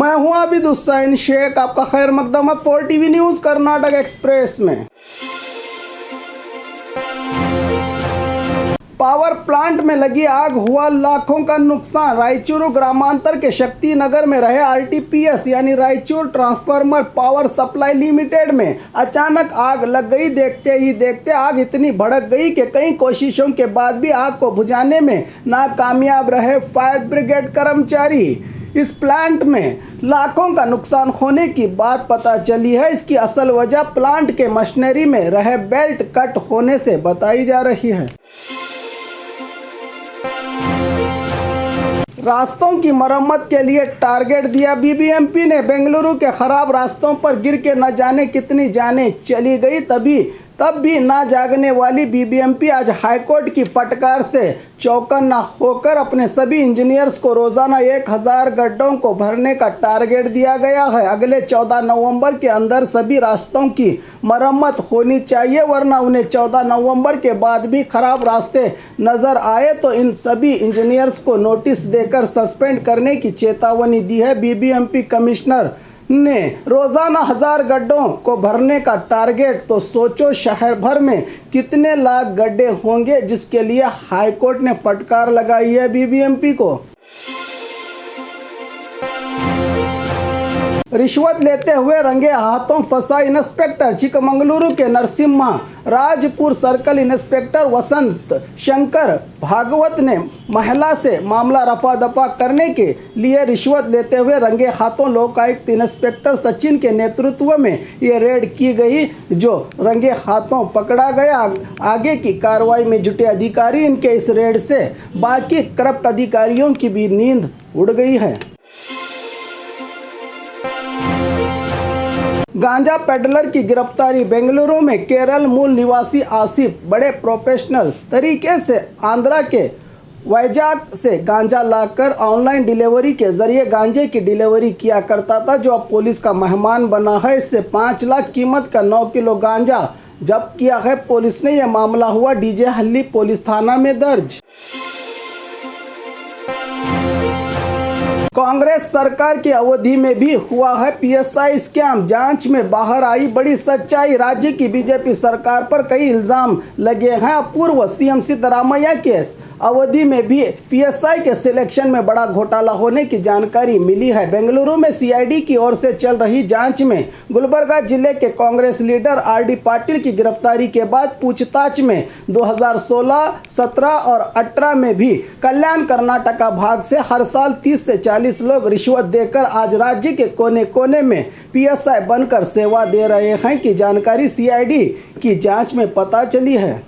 मैं हूं आबिद हुसैन शेख, आपका खैर मकदम है 4TV न्यूज़ कर्नाटक एक्सप्रेस में। पावर प्लांट में लगी आग, हुआ लाखों का नुकसान। रायचूर ग्रामांतर के शक्ति नगर में रहे RTPS यानी Raichur transformer power supply limited में अचानक आग लग गई। देखते ही देखते आग इतनी भड़क गई कि कई कोशिशों के बाद भी आग को बुझाने में नाकामयाब रहे फायर ब्रिगेड कर्मचारी। इस प्लांट में लाखों का नुकसान होने की बात पता चली है। इसकी असल वजह प्लांट के मशीनरी में रहे बेल्ट कट होने से बताई जा रही है। रास्तों की मरम्मत के लिए टारगेट दिया BBMP ने। बेंगलुरु के खराब रास्तों पर गिर के न जाने कितनी जानें चली गई, तब भी ना जागने वाली BBMP आज हाईकोर्ट की फटकार से चौकन्ना होकर अपने सभी इंजीनियर्स को रोजाना 1000 गड्ढों को भरने का टारगेट दिया गया है। अगले 14 नवंबर के अंदर सभी रास्तों की मरम्मत होनी चाहिए, वरना उन्हें 14 नवंबर के बाद भी खराब रास्ते नजर आए तो इन सभी इंजीनियर्स को नोटिस देकर सस्पेंड करने की चेतावनी दी है। BBMP कमिश्नर ने रोजाना 1000 गड्ढों को भरने का टारगेट, तो सोचो शहर भर में कितने लाख गड्ढे होंगे, जिसके लिए हाईकोर्ट ने फटकार लगाई है BBMP को। रिश्वत लेते हुए रंगे हाथों फंसा इंस्पेक्टर। चिकमंगलुरु के नरसिम्हा राजपुर सर्कल इंस्पेक्टर वसंत शंकर भागवत ने महिला से मामला रफा दफा करने के लिए रिश्वत लेते हुए रंगे हाथों लोकायुक्त इंस्पेक्टर सचिन के नेतृत्व में ये रेड की गई, जो रंगे हाथों पकड़ा गया। आगे की कार्रवाई में जुटे अधिकारी, इनके इस रेड से बाकी करप्ट अधिकारियों की भी नींद उड़ गई है। गांजा पेडलर की गिरफ्तारी। बेंगलुरु में केरल मूल निवासी आसिफ बड़े प्रोफेशनल तरीके से आंध्रा के वैजाग से गांजा लाकर ऑनलाइन डिलीवरी के जरिए गांजे की डिलीवरी किया करता था, जो अब पुलिस का मेहमान बना है। इससे 5 लाख कीमत का 9 किलो गांजा जब्त किया है पुलिस ने। यह मामला हुआ DJ हल्ली पुलिस थाना में दर्ज। कांग्रेस सरकार की अवधि में भी हुआ है PSI स्कैम, जांच में बाहर आई बड़ी सच्चाई। राज्य की BJP सरकार पर कई इल्जाम लगे हैं। पूर्व CM सिद्धरामैया के अवधि में भी PSI के सिलेक्शन में बड़ा घोटाला होने की जानकारी मिली है। बेंगलुरु में CID की ओर से चल रही जांच में गुलबर्गा जिले के कांग्रेस लीडर RD पाटिल की गिरफ्तारी के बाद पूछताछ में 2016, 17 और 18 में भी कल्याण कर्नाटका भाग से हर साल 30 से 40 लोग रिश्वत देकर आज राज्य के कोने कोने में PSI बनकर सेवा दे रहे हैं की जानकारी CID की जांच में पता चली है।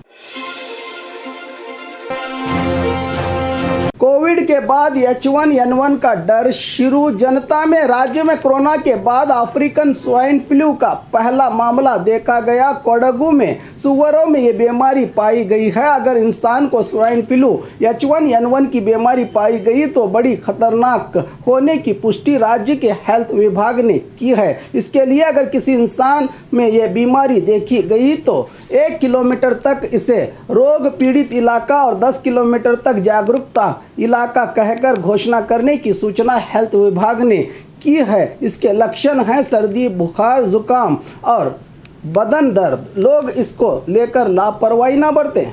कोविड के बाद H1N1 का डर शुरू जनता में। राज्य में कोरोना के बाद अफ्रीकन स्वाइन फ्लू का पहला मामला देखा गया। कोडगू में सुअरों में ये बीमारी पाई गई है। अगर इंसान को स्वाइन फ्लू H1N1 की बीमारी पाई गई तो बड़ी खतरनाक होने की पुष्टि राज्य के हेल्थ विभाग ने की है। इसके लिए अगर किसी इंसान में ये बीमारी देखी गई तो 1 किलोमीटर तक इसे रोग पीड़ित इलाका और 10 किलोमीटर तक जागरूकता इलाका कहकर घोषणा करने की सूचना हेल्थ विभाग ने की है। इसके लक्षण हैं सर्दी, बुखार, जुकाम और बदन दर्द। लोग इसको लेकर लापरवाही न बरतें।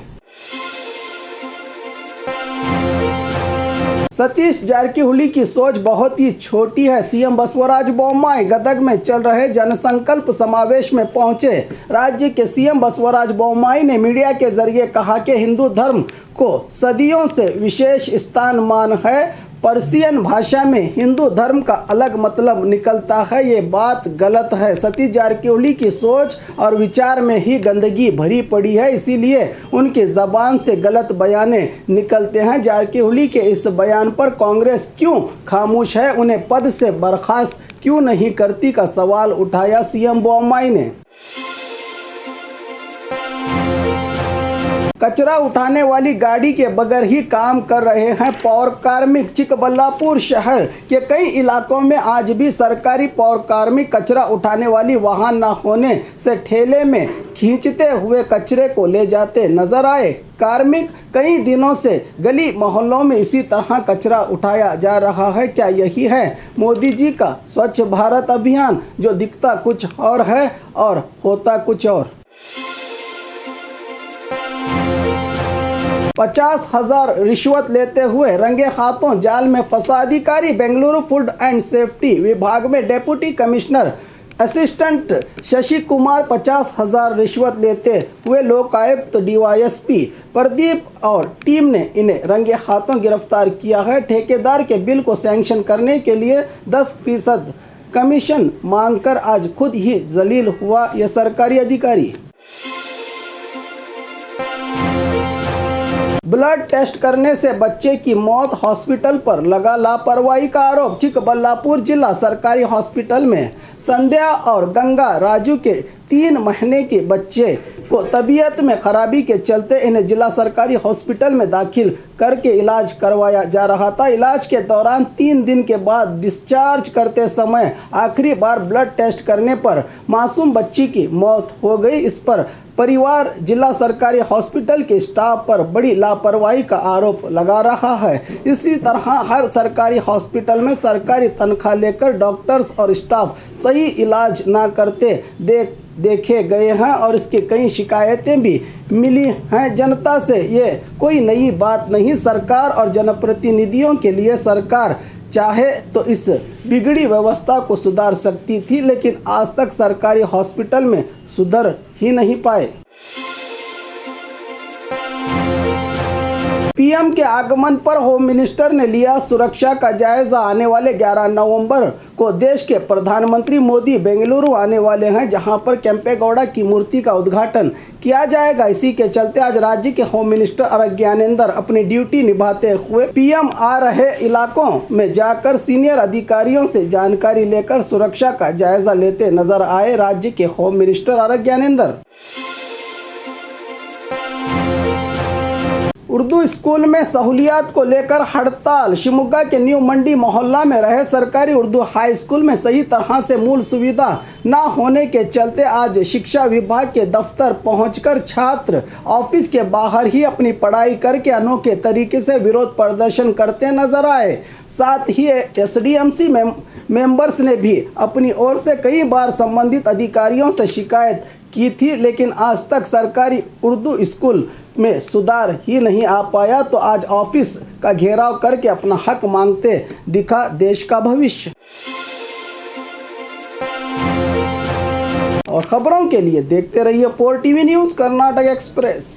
सतीश जारकिहोली की सोच बहुत ही छोटी है। CM बसवराज बोम्माई गदग में चल रहे जनसंकल्प समावेश में पहुंचे। राज्य के CM बसवराज बोम्माई ने मीडिया के जरिए कहा कि हिंदू धर्म को सदियों से विशेष स्थान मान है। पर्शियन भाषा में हिंदू धर्म का अलग मतलब निकलता है, ये बात गलत है। सतीश जारकिहोली की सोच और विचार में ही गंदगी भरी पड़ी है, इसीलिए उनकी ज़बान से गलत बयाने निकलते हैं। जारकिहोली के इस बयान पर कांग्रेस क्यों खामोश है, उन्हें पद से बर्खास्त क्यों नहीं करती का सवाल उठाया CM बोम्माई ने। कचरा उठाने वाली गाड़ी के बगैर ही काम कर रहे हैं पौर कार्मिक। चिकबल्लापुर शहर के कई इलाकों में आज भी सरकारी पौर कार्मिक कचरा उठाने वाली वाहन न होने से ठेले में खींचते हुए कचरे को ले जाते नजर आए। कार्मिक कई दिनों से गली मोहल्लों में इसी तरह कचरा उठाया जा रहा है। क्या यही है मोदी जी का स्वच्छ भारत अभियान, जो दिखता कुछ और है और होता कुछ और। 50,000 रिश्वत लेते हुए रंगे हाथों जाल में फंसा अधिकारी। बेंगलुरु फूड एंड सेफ्टी विभाग में deputy commissioner assistant Shashi Kumar 50,000 रिश्वत लेते हुए लोकायुक्त डीवाईएसपी प्रदीप और टीम ने इन्हें रंगे हाथों गिरफ्तार किया है। ठेकेदार के बिल को सैंक्शन करने के लिए 10% कमीशन मांगकर आज खुद ही जलील हुआ यह सरकारी अधिकारी। ब्लड टेस्ट करने से बच्चे की मौत, हॉस्पिटल पर लगा लापरवाही का आरोप। चिकबल्लापुर जिला सरकारी हॉस्पिटल में संध्या और गंगा राजू के 3 महीने के बच्चे को तबीयत में खराबी के चलते इन्हें जिला सरकारी हॉस्पिटल में दाखिल करके इलाज करवाया जा रहा था। इलाज के दौरान 3 दिन के बाद डिस्चार्ज करते समय आखिरी बार ब्लड टेस्ट करने पर मासूम बच्ची की मौत हो गई। इस पर परिवार जिला सरकारी हॉस्पिटल के स्टाफ पर बड़ी लापरवाही का आरोप लगा रहा है। इसी तरह हर सरकारी हॉस्पिटल में सरकारी तनख्वाह लेकर डॉक्टर्स और स्टाफ सही इलाज ना करते देखे गए हैं और इसकी कई शिकायतें भी मिली हैं जनता से। ये कोई नई बात नहीं। सरकार और जनप्रतिनिधियों के लिए सरकार चाहे तो इस बिगड़ी व्यवस्था को सुधार सकती थी, लेकिन आज तक सरकारी हॉस्पिटल में सुधर ही नहीं पाए। पीएम के आगमन पर होम मिनिस्टर ने लिया सुरक्षा का जायजा। आने वाले 11 नवंबर को देश के प्रधानमंत्री मोदी बेंगलुरु आने वाले हैं, जहां पर केंपेगौड़ा की मूर्ति का उद्घाटन किया जाएगा। इसी के चलते आज राज्य के होम मिनिस्टर आर ज्ञानेंद्र अपनी ड्यूटी निभाते हुए पीएम आ रहे इलाकों में जाकर सीनियर अधिकारियों से जानकारी लेकर सुरक्षा का जायजा लेते नजर आए। राज्य के home minister R Gyanendra Urdu school में सहूलियात को लेकर हड़ताल। शिमोगा के न्यू मंडी मोहल्ला में रहे सरकारी उर्दू हाई स्कूल में सही तरह से मूल सुविधा न होने के चलते आज शिक्षा विभाग के दफ्तर पहुंचकर छात्र ऑफिस के बाहर ही अपनी पढ़ाई करके अनोखे तरीके से विरोध प्रदर्शन करते नजर आए। साथ ही एसडीएमसी मेंबर्स ने भी अपनी ओर से कई बार संबंधित अधिकारियों से शिकायत की थी, लेकिन आज तक सरकारी उर्दू स्कूल में सुधार ही नहीं आ पाया। तो आज ऑफिस का घेराव करके अपना हक मांगते दिखा देश का भविष्य। और खबरों के लिए देखते रहिए 4 टीवी न्यूज़ कर्नाटक एक्सप्रेस।